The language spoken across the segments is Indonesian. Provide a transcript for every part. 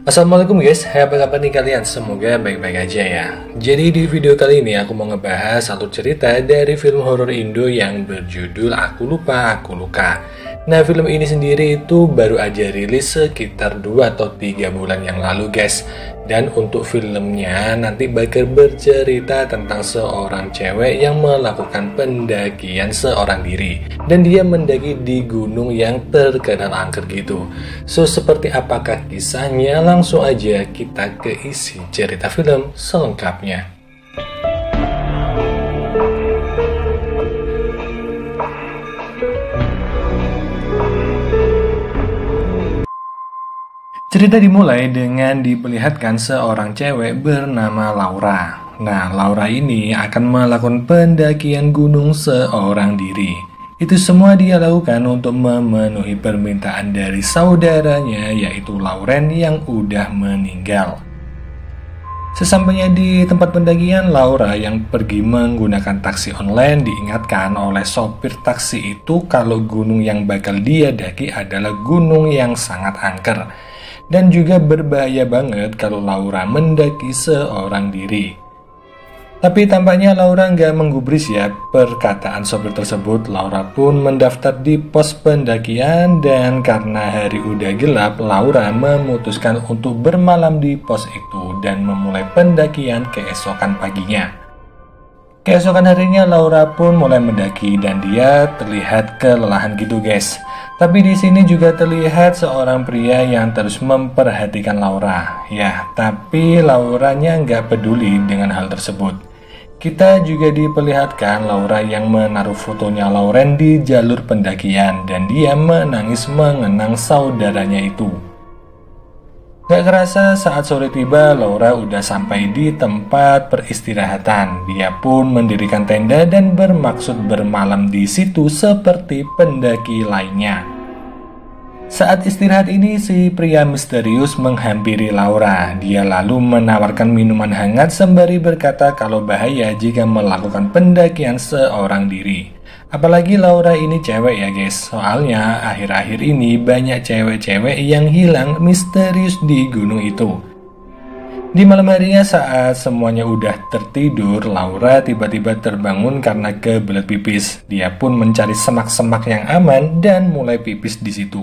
Assalamualaikum guys, apa kabar nih kalian? Semoga baik-baik aja ya. Jadi di video kali ini aku mau ngebahas satu cerita dari film horor Indo yang berjudul Aku Lupa, Aku Luka. Nah, film ini sendiri itu baru aja rilis sekitar 2 atau 3 bulan yang lalu guys. Dan untuk filmnya nanti bakal bercerita tentang seorang cewek yang melakukan pendakian seorang diri. Dan dia mendaki di gunung yang terkenal angker gitu. So, seperti apakah kisahnya? Langsung aja kita ke isi cerita film selengkapnya. Cerita dimulai dengan diperlihatkan seorang cewek bernama Laura. Nah, Laura ini akan melakukan pendakian gunung seorang diri. Itu semua dia lakukan untuk memenuhi permintaan dari saudaranya, yaitu Lauren yang udah meninggal. Sesampainya di tempat pendakian, Laura yang pergi menggunakan taksi online diingatkan oleh sopir taksi itu kalau gunung yang bakal dia daki adalah gunung yang sangat angker. Dan juga berbahaya banget kalau Laura mendaki seorang diri. Tapi tampaknya Laura nggak menggubris ya perkataan sopir tersebut. Laura pun mendaftar di pos pendakian dan karena hari udah gelap, Laura memutuskan untuk bermalam di pos itu dan memulai pendakian keesokan paginya. Keesokan harinya Laura pun mulai mendaki dan dia terlihat kelelahan gitu guys. Tapi di sini juga terlihat seorang pria yang terus memperhatikan Laura. Ya, tapi Lauranya nggak peduli dengan hal tersebut. Kita juga diperlihatkan Laura yang menaruh fotonya Lauren di jalur pendakian dan dia menangis mengenang saudaranya itu. Gak kerasa saat sore tiba, Laura udah sampai di tempat peristirahatan. Dia pun mendirikan tenda dan bermaksud bermalam di situ seperti pendaki lainnya. Saat istirahat ini, si pria misterius menghampiri Laura. Dia lalu menawarkan minuman hangat sembari berkata kalau bahaya jika melakukan pendakian seorang diri. Apalagi Laura ini cewek ya guys, soalnya akhir-akhir ini banyak cewek-cewek yang hilang misterius di gunung itu. Di malam harinya saat semuanya udah tertidur, Laura tiba-tiba terbangun karena kebelet pipis. Dia pun mencari semak-semak yang aman dan mulai pipis di situ.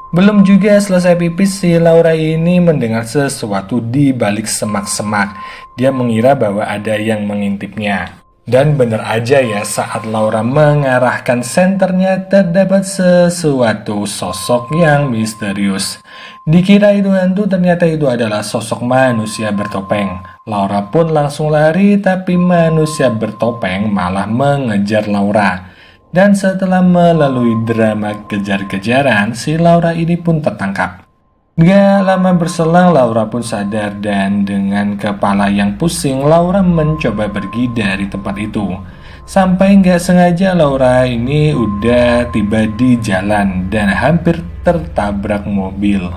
Belum juga selesai pipis, si Laura ini mendengar sesuatu di balik semak-semak. Dia mengira bahwa ada yang mengintipnya. Dan benar aja ya, saat Laura mengarahkan senternya terdapat sesuatu sosok yang misterius. Dikira itu hantu, ternyata itu adalah sosok manusia bertopeng. Laura pun langsung lari, tapi manusia bertopeng malah mengejar Laura. Dan setelah melalui drama kejar-kejaran, si Laura ini pun tertangkap. Gak lama berselang, Laura pun sadar dan dengan kepala yang pusing, Laura mencoba pergi dari tempat itu. Sampai gak sengaja Laura ini udah tiba di jalan dan hampir tertabrak mobil.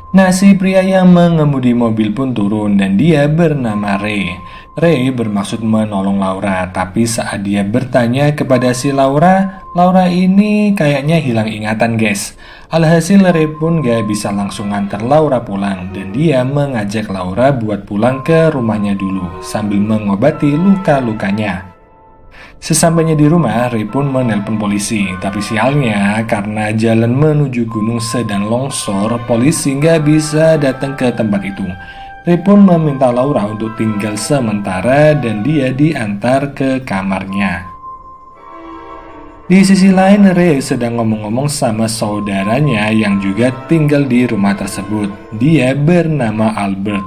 Nah, si pria yang mengemudi mobil pun turun dan dia bernama Ray. Ray bermaksud menolong Laura, tapi saat dia bertanya kepada si Laura, Laura ini kayaknya hilang ingatan guys. Alhasil Ray pun gak bisa langsung nganter Laura pulang dan dia mengajak Laura buat pulang ke rumahnya dulu sambil mengobati luka-lukanya. Sesampainya di rumah, Ray pun menelpon polisi, tapi sialnya karena jalan menuju gunung sedang longsor, polisi gak bisa datang ke tempat itu. Ray pun meminta Laura untuk tinggal sementara dan dia diantar ke kamarnya. Di sisi lain, Ray sedang ngomong-ngomong sama saudaranya yang juga tinggal di rumah tersebut. Dia bernama Albert.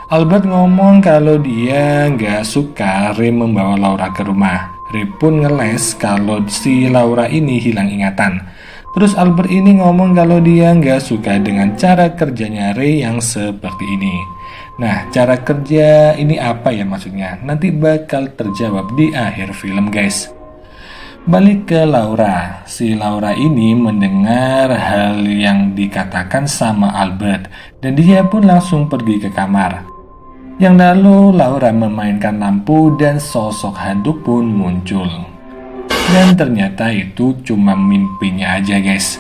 Albert ngomong kalau dia nggak suka Ray membawa Laura ke rumah. Ray pun ngeles kalau si Laura ini hilang ingatan. Terus Albert ini ngomong kalau dia nggak suka dengan cara kerjanya Ray yang seperti ini. Nah, cara kerja ini apa ya maksudnya? Nanti bakal terjawab di akhir film guys. Balik ke Laura, si Laura ini mendengar hal yang dikatakan sama Albert dan dia pun langsung pergi ke kamar. Yang lalu Laura memainkan lampu dan sosok hantu pun muncul. Dan ternyata itu cuma mimpinya aja guys.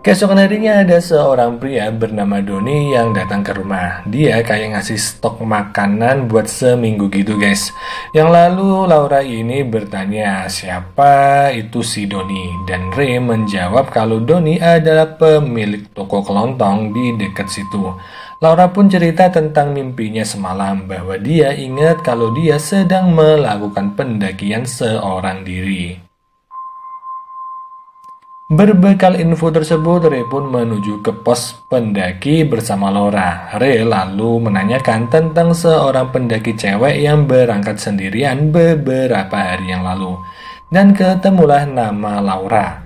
Keesokan harinya ada seorang pria bernama Doni yang datang ke rumah. Dia kayak ngasih stok makanan buat seminggu gitu guys. Yang lalu Laura ini bertanya siapa itu si Doni. Dan Ray menjawab kalau Doni adalah pemilik toko kelontong di dekat situ. Laura pun cerita tentang mimpinya semalam bahwa dia ingat kalau dia sedang melakukan pendakian seorang diri. Berbekal info tersebut, Ray pun menuju ke pos pendaki bersama Laura. Ray lalu menanyakan tentang seorang pendaki cewek yang berangkat sendirian beberapa hari yang lalu. Dan ketemulah nama Laura.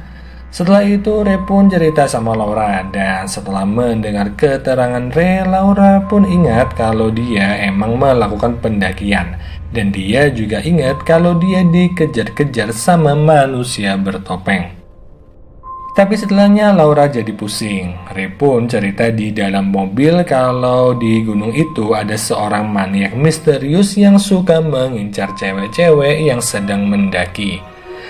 Setelah itu, Ray pun cerita sama Laura. Dan setelah mendengar keterangan Ray, Laura pun ingat kalau dia emang melakukan pendakian. Dan dia juga ingat kalau dia dikejar-kejar sama manusia bertopeng. Tapi setelahnya Laura jadi pusing. Ray pun cerita di dalam mobil kalau di gunung itu ada seorang maniak misterius yang suka mengincar cewek-cewek yang sedang mendaki.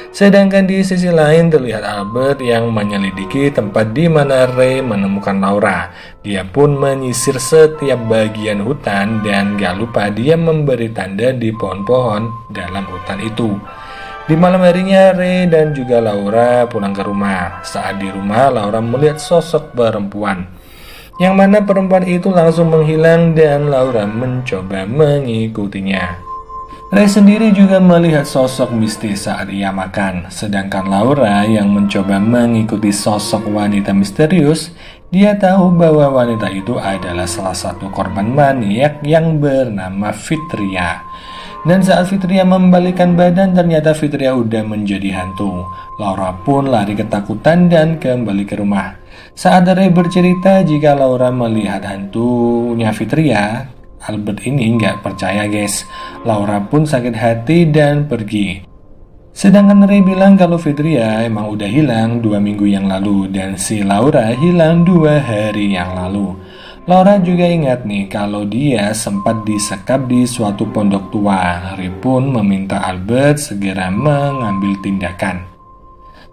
Sedangkan di sisi lain terlihat Albert yang menyelidiki tempat di mana Ray menemukan Laura. Dia pun menyisir setiap bagian hutan dan gak lupa dia memberi tanda di pohon-pohon dalam hutan itu. Di malam harinya, Ray dan juga Laura pulang ke rumah. Saat di rumah, Laura melihat sosok perempuan. Yang mana perempuan itu langsung menghilang dan Laura mencoba mengikutinya. Ray sendiri juga melihat sosok mistis saat ia makan. Sedangkan Laura yang mencoba mengikuti sosok wanita misterius, dia tahu bahwa wanita itu adalah salah satu korban maniak yang bernama Fitria. Dan saat Fitria membalikkan badan, ternyata Fitria udah menjadi hantu. Laura pun lari ketakutan dan kembali ke rumah. Saat Ray bercerita jika Laura melihat hantunya Fitria, Albert ini nggak percaya guys. Laura pun sakit hati dan pergi. Sedangkan Ray bilang kalau Fitria emang udah hilang 2 minggu yang lalu dan si Laura hilang 2 hari yang lalu. Laura juga ingat nih kalau dia sempat disekap di suatu pondok tua. Ray pun meminta Albert segera mengambil tindakan.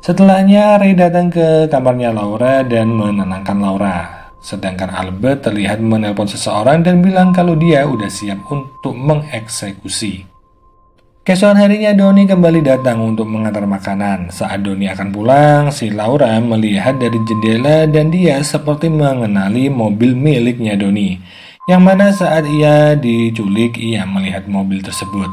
Setelahnya Ray datang ke kamarnya Laura dan menenangkan Laura. Sedangkan Albert terlihat menelpon seseorang dan bilang kalau dia udah siap untuk mengeksekusi. Keesokan harinya Doni kembali datang untuk mengantar makanan. Saat Doni akan pulang, si Laura melihat dari jendela dan dia seperti mengenali mobil miliknya Doni. Yang mana saat ia diculik, ia melihat mobil tersebut.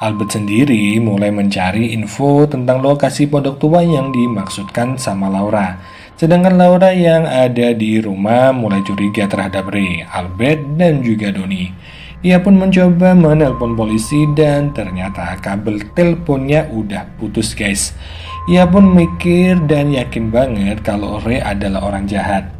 Albert sendiri mulai mencari info tentang lokasi pondok tua yang dimaksudkan sama Laura. Sedangkan Laura yang ada di rumah mulai curiga terhadap Ray, Albert, dan juga Doni. Ia pun mencoba menelpon polisi dan ternyata kabel teleponnya udah putus guys. Ia pun mikir dan yakin banget kalau Ray adalah orang jahat.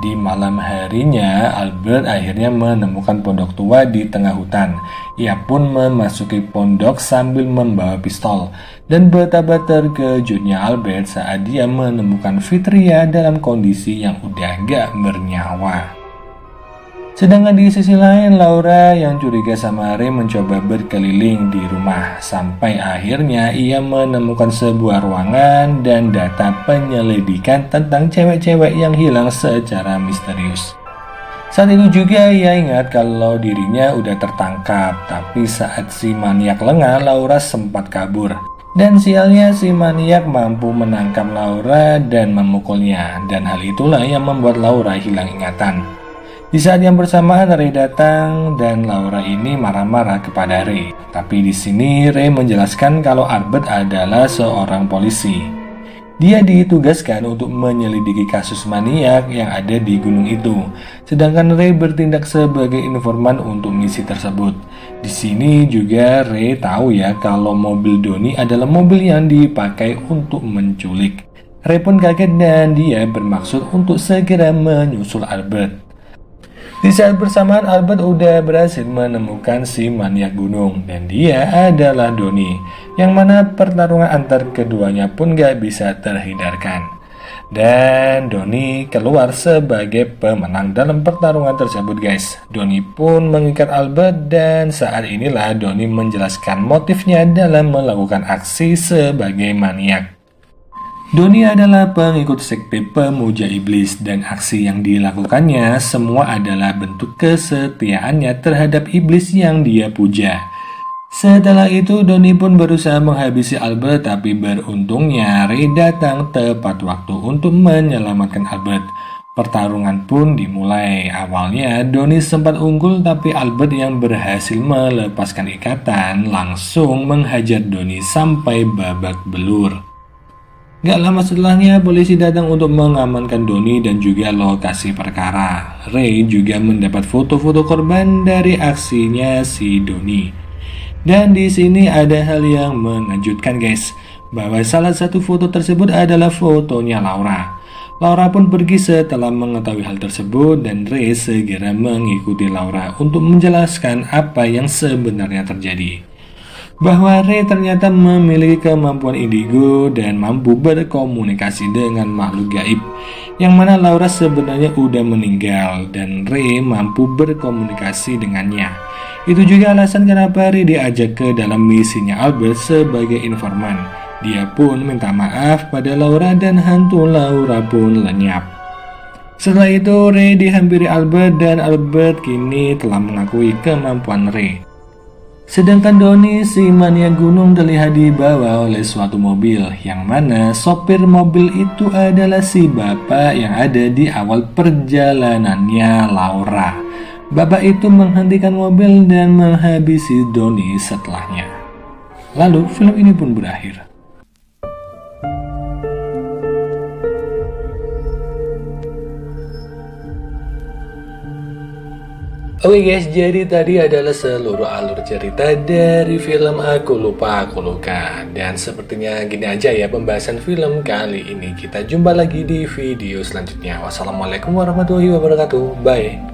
Di malam harinya, Albert akhirnya menemukan pondok tua di tengah hutan. Ia pun memasuki pondok sambil membawa pistol. Dan betapa terkejutnya Albert saat dia menemukan Fitria dalam kondisi yang udah gak bernyawa. Sedangkan di sisi lain, Laura yang curiga sama Ray mencoba berkeliling di rumah. Sampai akhirnya ia menemukan sebuah ruangan dan data penyelidikan tentang cewek-cewek yang hilang secara misterius. Saat itu juga ia ingat kalau dirinya udah tertangkap. Tapi saat si maniak lengah, Laura sempat kabur. Dan sialnya si maniak mampu menangkap Laura dan memukulnya. Dan hal itulah yang membuat Laura hilang ingatan. Di saat yang bersamaan Ray datang dan Laura ini marah-marah kepada Ray. Tapi di sini Ray menjelaskan kalau Albert adalah seorang polisi. Dia ditugaskan untuk menyelidiki kasus maniak yang ada di gunung itu. Sedangkan Ray bertindak sebagai informan untuk misi tersebut. Di sini juga Ray tahu ya kalau mobil Doni adalah mobil yang dipakai untuk menculik. Ray pun kaget dan dia bermaksud untuk segera menyusul Albert. Di saat bersamaan Albert udah berhasil menemukan si maniak gunung dan dia adalah Doni, yang mana pertarungan antar keduanya pun gak bisa terhindarkan. Dan Doni keluar sebagai pemenang dalam pertarungan tersebut guys. Doni pun mengikat Albert dan saat inilah Doni menjelaskan motifnya dalam melakukan aksi sebagai maniak. Doni adalah pengikut sekte pemuja iblis dan aksi yang dilakukannya semua adalah bentuk kesetiaannya terhadap iblis yang dia puja. Setelah itu Doni pun berusaha menghabisi Albert, tapi beruntungnya Ray datang tepat waktu untuk menyelamatkan Albert. Pertarungan pun dimulai. Awalnya Doni sempat unggul, tapi Albert yang berhasil melepaskan ikatan langsung menghajar Doni sampai babak belur. Gak lama setelahnya, polisi datang untuk mengamankan Doni dan juga lokasi perkara. Ray juga mendapat foto-foto korban dari aksinya si Doni. Dan di sini ada hal yang mengejutkan guys, bahwa salah satu foto tersebut adalah fotonya Laura. Laura pun pergi setelah mengetahui hal tersebut dan Ray segera mengikuti Laura untuk menjelaskan apa yang sebenarnya terjadi. Bahwa Ray ternyata memiliki kemampuan indigo dan mampu berkomunikasi dengan makhluk gaib, yang mana Laura sebenarnya udah meninggal dan Ray mampu berkomunikasi dengannya. Itu juga alasan kenapa Ray diajak ke dalam misinya Albert sebagai informan. Dia pun minta maaf pada Laura dan hantu Laura pun lenyap. Setelah itu Ray dihampiri Albert dan Albert kini telah mengakui kemampuan Ray. Sedangkan Doni, si mania gunung, terlihat dibawa oleh suatu mobil, yang mana sopir mobil itu adalah si bapak yang ada di awal perjalanannya Laura. Bapak itu menghentikan mobil dan menghabisi Doni setelahnya. Lalu film ini pun berakhir. Oke guys, jadi tadi adalah seluruh alur cerita dari film Aku Lupa Aku Luka. Dan sepertinya gini aja ya pembahasan film kali ini. Kita jumpa lagi di video selanjutnya. Wassalamualaikum warahmatullahi wabarakatuh. Bye.